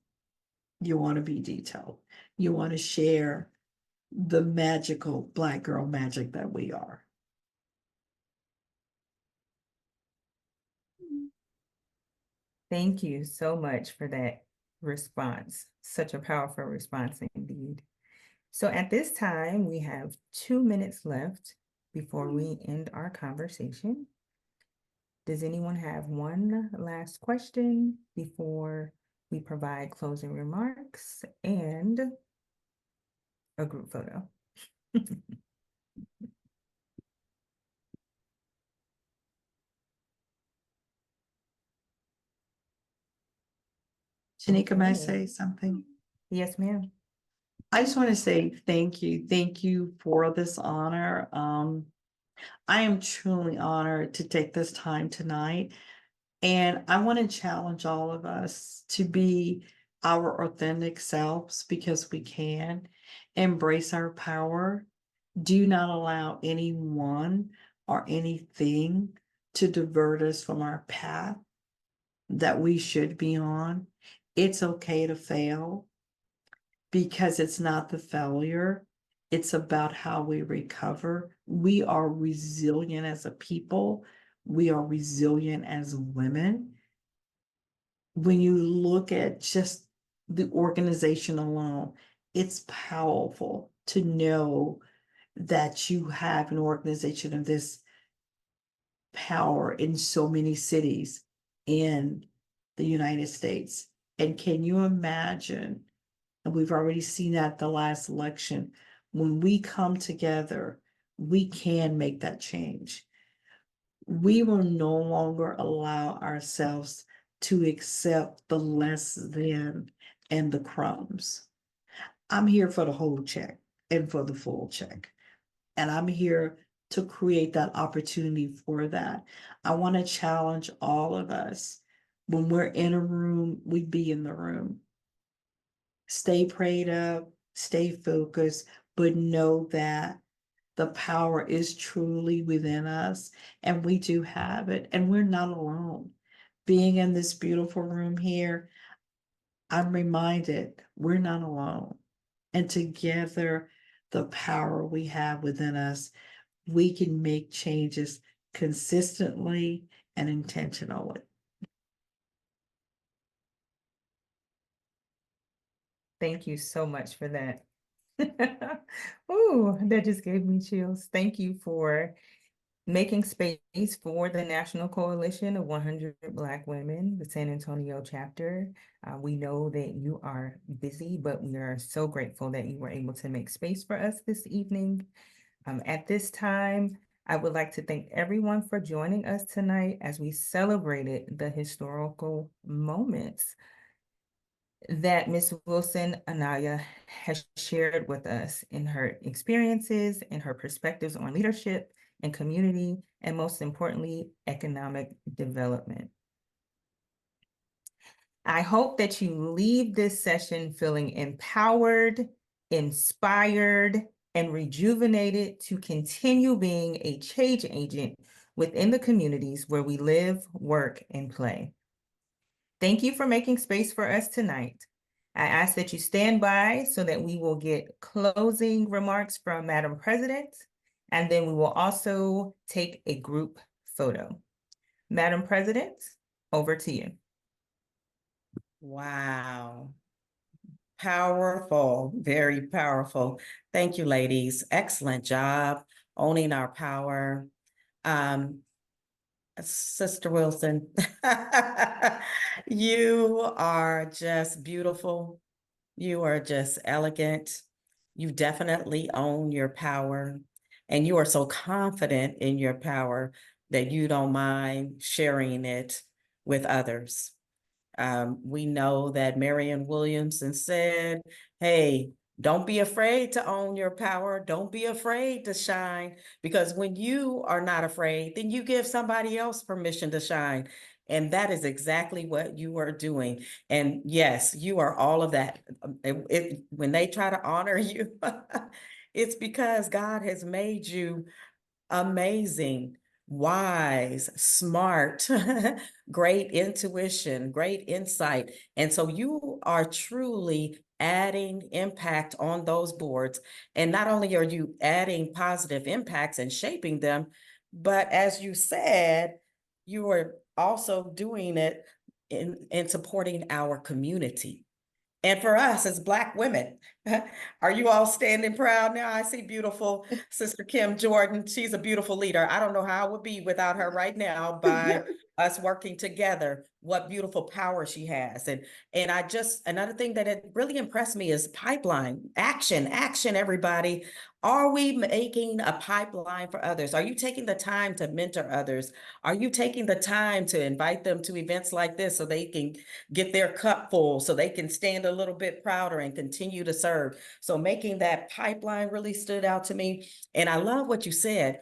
you want to be detailed, you want to share the magical Black girl magic that we are. Thank you so much for that response. Such a powerful response indeed. So at this time, we have 2 minutes left before we end our conversation. Does anyone have one last question before we provide closing remarks and a group photo? Shanika, may I Okay. say something? Yes, ma'am. I just want to say thank you. Thank you for this honor. I am truly honored to take this time tonight. And I want to challenge all of us to be our authentic selves, because we can embrace our power. Do not allow anyone or anything to divert us from our path that we should be on. It's okay to fail, because it's not the failure. It's about how we recover. We are resilient as a people. We are resilient as women. When you look at just the organization alone, it's powerful to know that you have an organization of this power in so many cities in the United States. And can you imagine, and we've already seen that the last election, when we come together, we can make that change. We will no longer allow ourselves to accept the less than and the crumbs. I'm here for the whole check and for the full check. And I'm here to create that opportunity for that. I want to challenge all of us. When we're in a room, we be in the room. Stay prayed up, stay focused, but know that the power is truly within us, and we do have it, and we're not alone. Being in this beautiful room here, I'm reminded we're not alone. And together, the power we have within us, we can make changes consistently and intentionally. Thank you so much for that. Ooh, that just gave me chills. Thank you for making space for the National Coalition of 100 Black Women, the San Antonio chapter. We know that you are busy, but we are so grateful that you were able to make space for us this evening. At this time, I would like to thank everyone for joining us tonight as we celebrated the historical moments that Ms. Wilson-Anaglia has shared with us in her experiences and her perspectives on leadership and community, and most importantly, economic development. I hope that you leave this session feeling empowered, inspired, and rejuvenated to continue being a change agent within the communities where we live, work, and play. Thank you for making space for us tonight. I ask that you stand by so that we will get closing remarks from Madam President, and then we will also take a group photo. Madam President, over to you. Wow. Powerful, very powerful. Thank you, ladies. Excellent job owning our power. Sister Wilson, you are just beautiful. You are just elegant. You definitely own your power, and you are so confident in your power that you don't mind sharing it with others. We know that Marianne Williamson said, hey, don't be afraid to own your power. Don't be afraid to shine, because when you are not afraid, then you give somebody else permission to shine. And that is exactly what you are doing. And yes, you are all of that. When they try to honor you, it's because God has made you amazing, wise, smart, great intuition, great insight. And so you are truly adding impact on those boards. And not only are you adding positive impacts and shaping them, but as you said, you are also doing it in supporting our community. And for us as Black women, are you all standing proud now? I see beautiful Sister Kim Jordan. She's a beautiful leader. I don't know how I would be without her right now by us working together. What beautiful power she has. And I just, another thing that it really impressed me is pipeline, action, everybody. Are we making a pipeline for others? Are you taking the time to mentor others? Are you taking the time to invite them to events like this so they can get their cup full, so they can stand a little bit prouder and continue to serve? So making that pipeline really stood out to me. And I love what you said.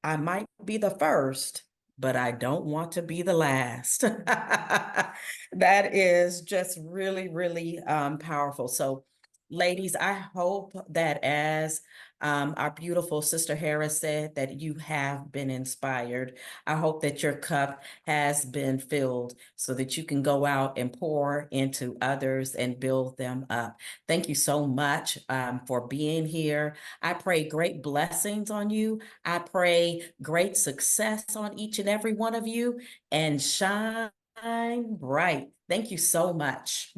I might be the first, but I don't want to be the last. That is just really, really powerful. So ladies, I hope that as our beautiful Sister Harris said, that you have been inspired. I hope that your cup has been filled so that you can go out and pour into others and build them up. Thank you so much for being here. I pray great blessings on you. I pray great success on each and every one of you, and shine bright. Thank you so much.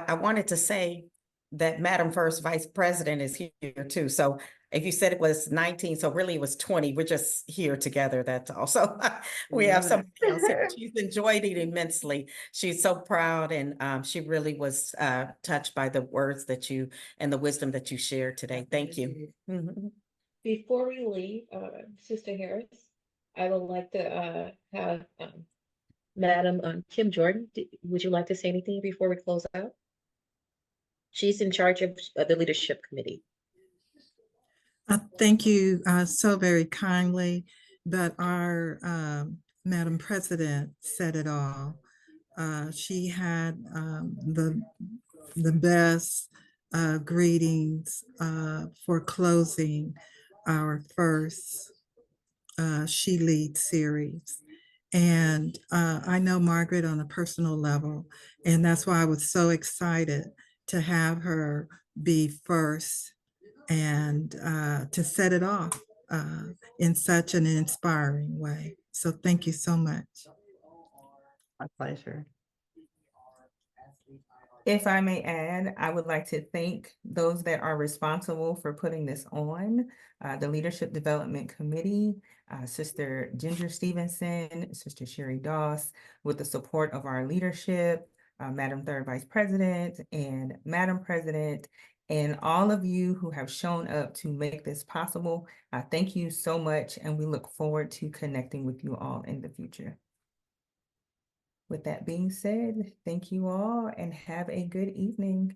I wanted to say that Madam First Vice President is here too. So if you said it was 19, so really it was 20. We're just here together, that's all. So we have somebody else here. She's enjoyed it immensely. She's so proud, and she really was touched by the words that you and the wisdom that you shared today. Thank you. Before we leave, Sister Harris, I would like to have Madam Kim Jordan. Would you like to say anything before we close out? She's in charge of the leadership committee. Thank you so very kindly, but our Madam President said it all. She had the best greetings for closing our first SheLeads series. And I know Margaret on a personal level, and that's why I was so excited to have her be first and to set it off in such an inspiring way. So thank you so much. My pleasure. If I may add, I would like to thank those that are responsible for putting this on, the Leadership Development Committee, Sister Ginger Stevenson, Sister Sherry Doss, with the support of our leadership, Madam Third Vice President and Madam President, and all of you who have shown up to make this possible. Thank you so much, and we look forward to connecting with you all in the future. With that being said, thank you all and have a good evening.